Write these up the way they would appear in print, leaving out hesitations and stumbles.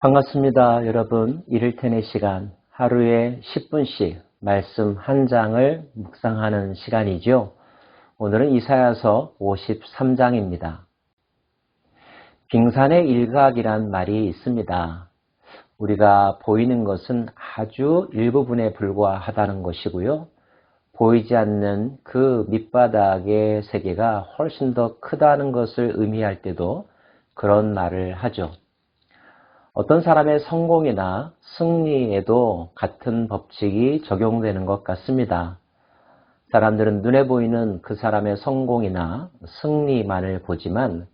반갑습니다. 여러분, 이를테네 시간 하루에 10분씩 말씀 한 장을 묵상하는 시간이죠. 오늘은 이사야서 53장입니다. 빙산의 일각이란 말이 있습니다. 우리가 보이는 것은 아주 일부분에 불과하다는 것이고요. 보이지 않는 그 밑바닥의 세계가 훨씬 더 크다는 것을 의미할 때도 그런 말을 하죠. 어떤 사람의 성공이나 승리에도 같은 법칙이 적용되는 것 같습니다. 사람들은 눈에 보이는 그 사람의 성공이나 승리만을 보지만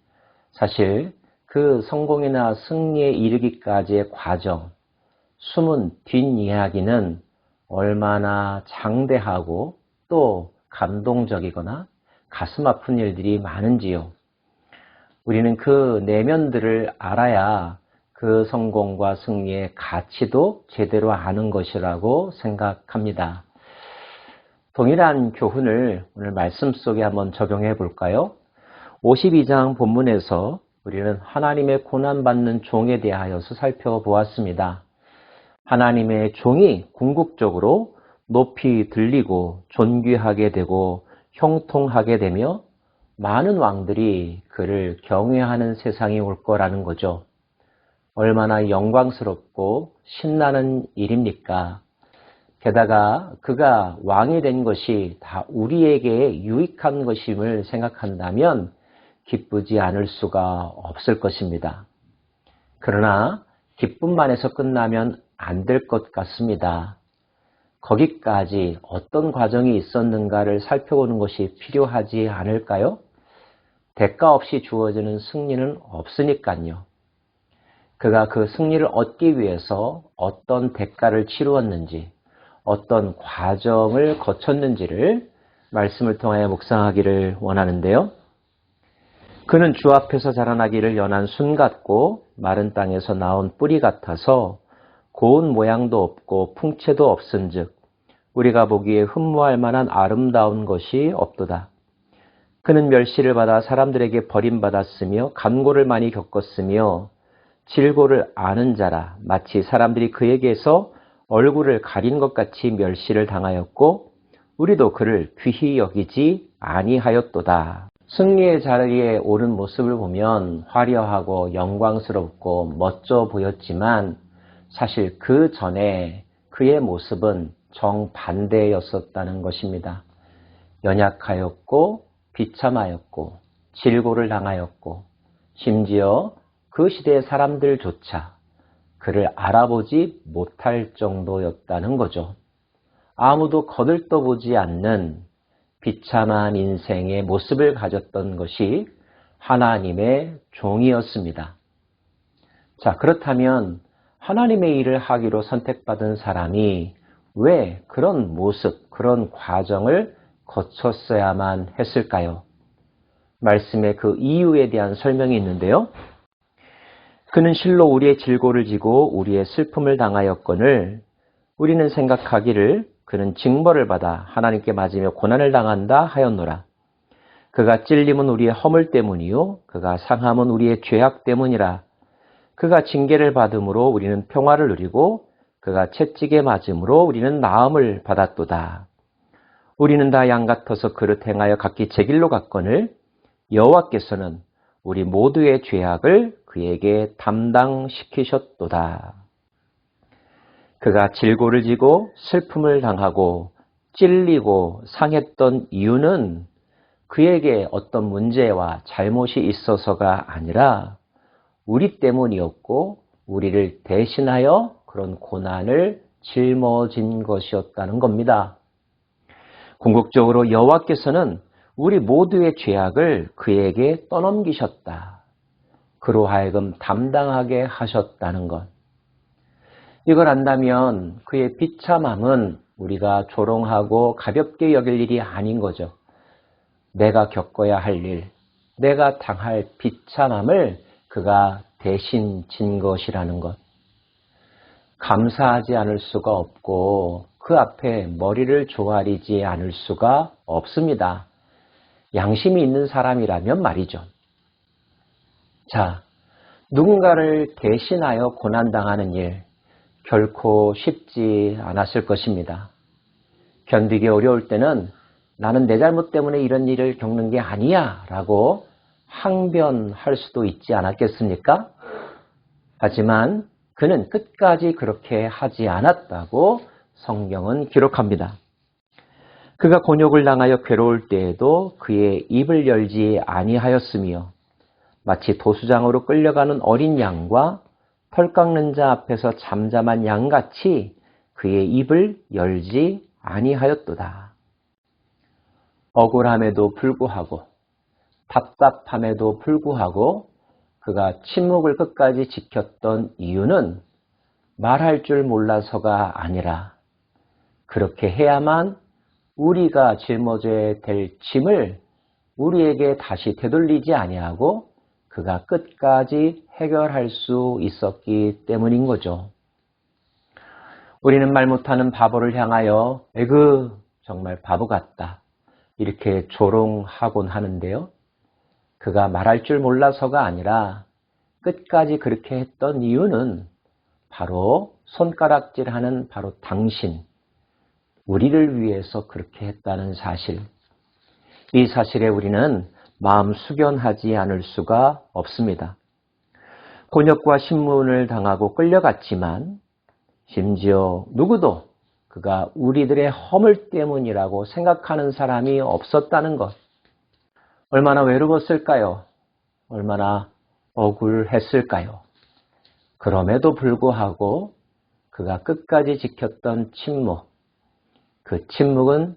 사실 그 성공이나 승리에 이르기까지의 과정, 숨은 뒷이야기는 얼마나 장대하고 또 감동적이거나 가슴 아픈 일들이 많은지요. 우리는 그 내면들을 알아야 그 성공과 승리의 가치도 제대로 아는 것이라고 생각합니다. 동일한 교훈을 오늘 말씀 속에 한번 적용해 볼까요? 52장 본문에서 우리는 하나님의 고난받는 종에 대하여서 살펴보았습니다. 하나님의 종이 궁극적으로 높이 들리고 존귀하게 되고 형통하게 되며 많은 왕들이 그를 경외하는 세상이 올 거라는 거죠. 얼마나 영광스럽고 신나는 일입니까? 게다가 그가 왕이 된 것이 다 우리에게 유익한 것임을 생각한다면 기쁘지 않을 수가 없을 것입니다. 그러나 기쁨만에서 끝나면 안 될 것 같습니다. 거기까지 어떤 과정이 있었는가를 살펴보는 것이 필요하지 않을까요? 대가 없이 주어지는 승리는 없으니까요. 그가 그 승리를 얻기 위해서 어떤 대가를 치루었는지, 어떤 과정을 거쳤는지를 말씀을 통하여 묵상하기를 원하는데요. 그는 주 앞에서 자라나기를 연한 순 같고 마른 땅에서 나온 뿌리 같아서 고운 모양도 없고 풍채도 없은즉 우리가 보기에 흠모할 만한 아름다운 것이 없도다. 그는 멸시를 받아 사람들에게 버림받았으며 간고를 많이 겪었으며 질고를 아는 자라 마치 사람들이 그에게서 얼굴을 가린 것 같이 멸시를 당하였고 우리도 그를 귀히 여기지 아니하였도다. 승리의 자리에 오른 모습을 보면 화려하고 영광스럽고 멋져 보였지만 사실 그 전에 그의 모습은 정반대였었다는 것입니다. 연약하였고 비참하였고 질고를 당하였고 심지어 그 시대의 사람들조차 그를 알아보지 못할 정도였다는 거죠. 아무도 거들떠보지 않는 비참한 인생의 모습을 가졌던 것이 하나님의 종이었습니다. 자, 그렇다면 하나님의 일을 하기로 선택받은 사람이 왜 그런 모습, 그런 과정을 거쳤어야만 했을까요? 말씀에 그 이유에 대한 설명이 있는데요. 그는 실로 우리의 질고를 지고 우리의 슬픔을 당하였거늘 우리는 생각하기를 그는 징벌을 받아 하나님께 맞으며 고난을 당한다 하였노라. 그가 찔림은 우리의 허물 때문이요 그가 상함은 우리의 죄악 때문이라. 그가 징계를 받음으로 우리는 평화를 누리고 그가 채찍에 맞음으로 우리는 나음을 받았도다. 우리는 다 양 같아서 그릇 행하여 각기 제 길로 갔거늘 여호와께서는 우리 모두의 죄악을 그에게 담당시키셨도다. 그가 질고를 지고 슬픔을 당하고 찔리고 상했던 이유는 그에게 어떤 문제와 잘못이 있어서가 아니라 우리 때문이었고 우리를 대신하여 그런 고난을 짊어진 것이었다는 겁니다. 궁극적으로 여호와께서는 우리 모두의 죄악을 그에게 떠넘기셨다. 그로 하여금 담당하게 하셨다는 것. 이걸 안다면 그의 비참함은 우리가 조롱하고 가볍게 여길 일이 아닌 거죠. 내가 겪어야 할 일, 내가 당할 비참함을 그가 대신 진 것이라는 것. 감사하지 않을 수가 없고 그 앞에 머리를 조아리지 않을 수가 없습니다. 양심이 있는 사람이라면 말이죠. 자, 누군가를 대신하여 고난당하는 일 결코 쉽지 않았을 것입니다. 견디기 어려울 때는 나는 내 잘못 때문에 이런 일을 겪는 게 아니야 라고 항변할 수도 있지 않았겠습니까? 하지만 그는 끝까지 그렇게 하지 않았다고 성경은 기록합니다. 그가 곤욕을 당하여 괴로울 때에도 그의 입을 열지 아니하였으며 마치 도수장으로 끌려가는 어린 양과 털 깎는 자 앞에서 잠잠한 양같이 그의 입을 열지 아니하였도다. 억울함에도 불구하고 답답함에도 불구하고 그가 침묵을 끝까지 지켰던 이유는 말할 줄 몰라서가 아니라 그렇게 해야만 우리가 짊어져야 될 짐을 우리에게 다시 되돌리지 아니하고 그가 끝까지 해결할 수 있었기 때문인 거죠. 우리는 말 못하는 바보를 향하여 에그 정말 바보 같다 이렇게 조롱하곤 하는데요. 그가 말할 줄 몰라서가 아니라 끝까지 그렇게 했던 이유는 바로 손가락질하는 바로 당신, 우리를 위해서 그렇게 했다는 사실. 이 사실에 우리는 마음 숙연하지 않을 수가 없습니다. 곤욕과 신문을 당하고 끌려갔지만 심지어 누구도 그가 우리들의 허물 때문이라고 생각하는 사람이 없었다는 것. 얼마나 외로웠을까요? 얼마나 억울했을까요? 그럼에도 불구하고 그가 끝까지 지켰던 침묵. 그 침묵은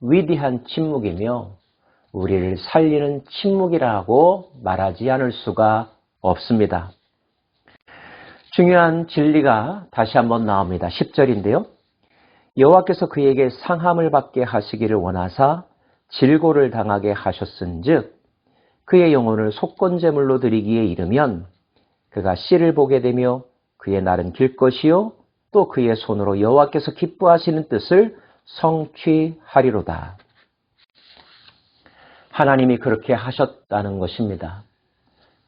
위대한 침묵이며 우리를 살리는 침묵이라고 말하지 않을 수가 없습니다. 중요한 진리가 다시 한번 나옵니다. 10절인데요. 여호와께서 그에게 상함을 받게 하시기를 원하사 질고를 당하게 하셨은즉 그의 영혼을 속건제물로 드리기에 이르면 그가 씨를 보게 되며 그의 날은 길 것이요 또 그의 손으로 여호와께서 기뻐하시는 뜻을 성취하리로다. 하나님이 그렇게 하셨다는 것입니다.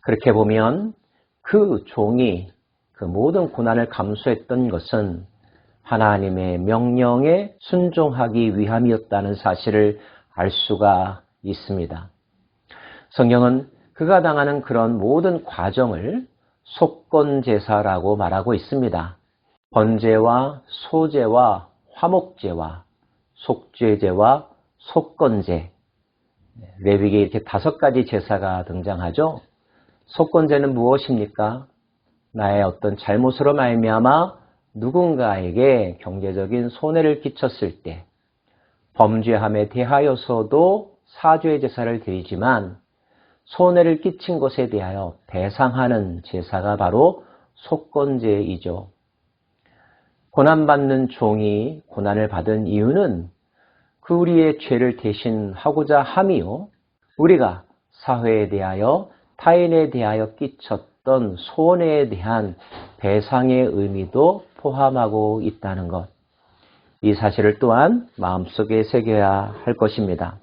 그렇게 보면 그 종이 그 모든 고난을 감수했던 것은 하나님의 명령에 순종하기 위함이었다는 사실을 알 수가 있습니다. 성경은 그가 당하는 그런 모든 과정을 속건제사라고 말하고 있습니다. 번제와 소제와 화목제와 속죄제와 속건제, 레위기에 이렇게 5가지 제사가 등장하죠. 속건제는 무엇입니까? 나의 어떤 잘못으로 말미암아 누군가에게 경제적인 손해를 끼쳤을 때 범죄함에 대하여서도 사죄의 제사를 드리지만 손해를 끼친 것에 대하여 배상하는 제사가 바로 속건제이죠. 고난받는 종이 고난을 받은 이유는 그 우리의 죄를 대신하고자 함이요. 우리가 사회에 대하여 타인에 대하여 끼쳤던 손해에 대한 배상의 의미도 포함하고 있다는 것. 이 사실을 또한 마음속에 새겨야 할 것입니다.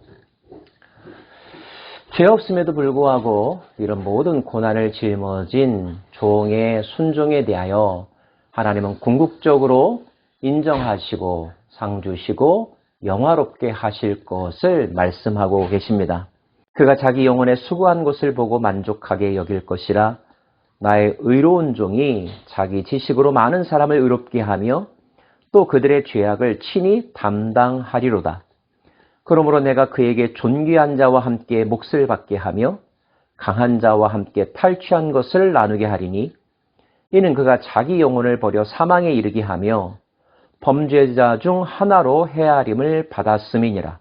죄 없음에도 불구하고 이런 모든 고난을 짊어진 종의 순종에 대하여 하나님은 궁극적으로 인정하시고 상 주시고 영화롭게 하실 것을 말씀하고 계십니다. 그가 자기 영혼의 수고한 것을 보고 만족하게 여길 것이라 나의 의로운 종이 자기 지식으로 많은 사람을 의롭게 하며 또 그들의 죄악을 친히 담당하리로다. 그러므로 내가 그에게 존귀한 자와 함께 몫을 받게 하며 강한 자와 함께 탈취한 것을 나누게 하리니 이는 그가 자기 영혼을 버려 사망에 이르게 하며 범죄자 중 하나로 헤아림을 받았음이니라.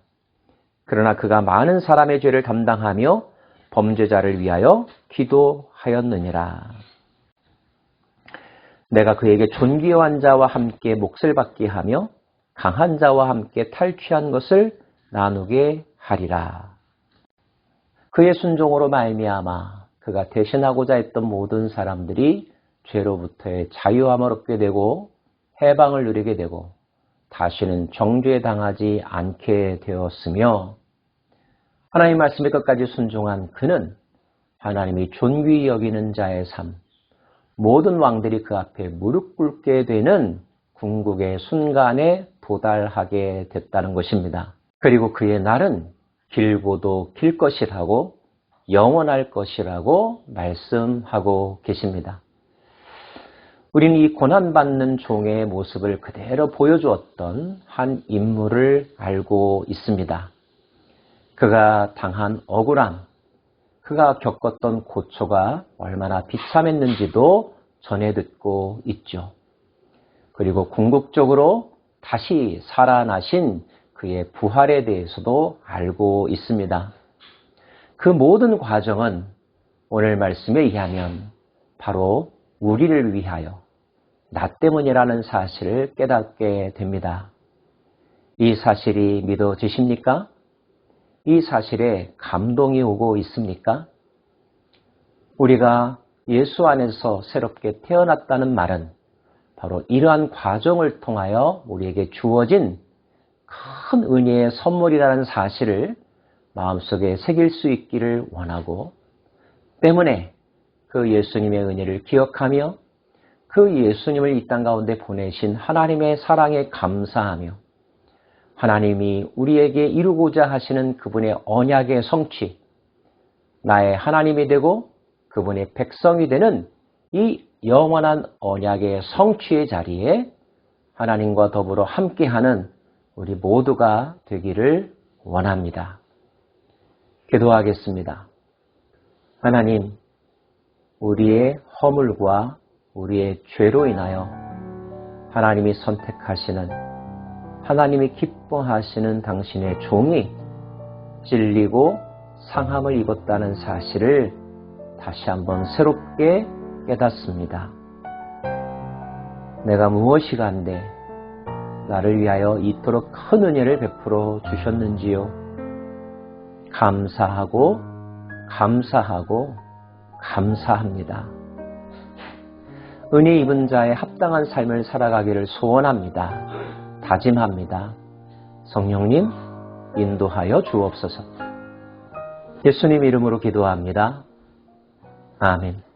그러나 그가 많은 사람의 죄를 담당하며 범죄자를 위하여 기도하였느니라. 내가 그에게 존귀한 자와 함께 몫을 받게 하며 강한 자와 함께 탈취한 것을 나누게 하리라. 그의 순종으로 말미암아 그가 대신하고자 했던 모든 사람들이 죄로부터의 자유함을 얻게 되고 해방을 누리게 되고 다시는 정죄에 당하지 않게 되었으며 하나님 말씀의 끝까지 순종한 그는 하나님이 존귀히 여기는 자의 삶, 모든 왕들이 그 앞에 무릎 꿇게 되는 궁극의 순간에 도달하게 됐다는 것입니다. 그리고 그의 날은 길고도 길 것이라고 영원할 것이라고 말씀하고 계십니다. 우리는 이 고난받는 종의 모습을 그대로 보여주었던 한 인물을 알고 있습니다. 그가 당한 억울함, 그가 겪었던 고초가 얼마나 비참했는지도 전해 듣고 있죠. 그리고 궁극적으로 다시 살아나신 그의 부활에 대해서도 알고 있습니다. 그 모든 과정은 오늘 말씀에 의하면 바로 우리를 위하여 나 때문이라는 사실을 깨닫게 됩니다. 이 사실이 믿어지십니까? 이 사실에 감동이 오고 있습니까? 우리가 예수 안에서 새롭게 태어났다는 말은 바로 이러한 과정을 통하여 우리에게 주어진 큰 은혜의 선물이라는 사실을 마음속에 새길 수 있기를 원하고, 때문에 그 예수님의 은혜를 기억하며 그 예수님을 이 땅 가운데 보내신 하나님의 사랑에 감사하며 하나님이 우리에게 이루고자 하시는 그분의 언약의 성취, 나의 하나님이 되고 그분의 백성이 되는 이 영원한 언약의 성취의 자리에 하나님과 더불어 함께하는 우리 모두가 되기를 원합니다. 기도하겠습니다. 하나님, 우리의 허물과 우리의 죄로 인하여 하나님이 선택하시는, 하나님이 기뻐하시는 당신의 종이 찔리고 상함을 입었다는 사실을 다시 한번 새롭게 깨닫습니다. 내가 무엇이 간데 나를 위하여 이토록 큰 은혜를 베풀어 주셨는지요. 감사하고 감사하고 감사합니다. 은혜 입은 자의 합당한 삶을 살아가기를 소원합니다. 다짐합니다. 성령님 인도하여 주옵소서. 예수님 이름으로 기도합니다. 아멘.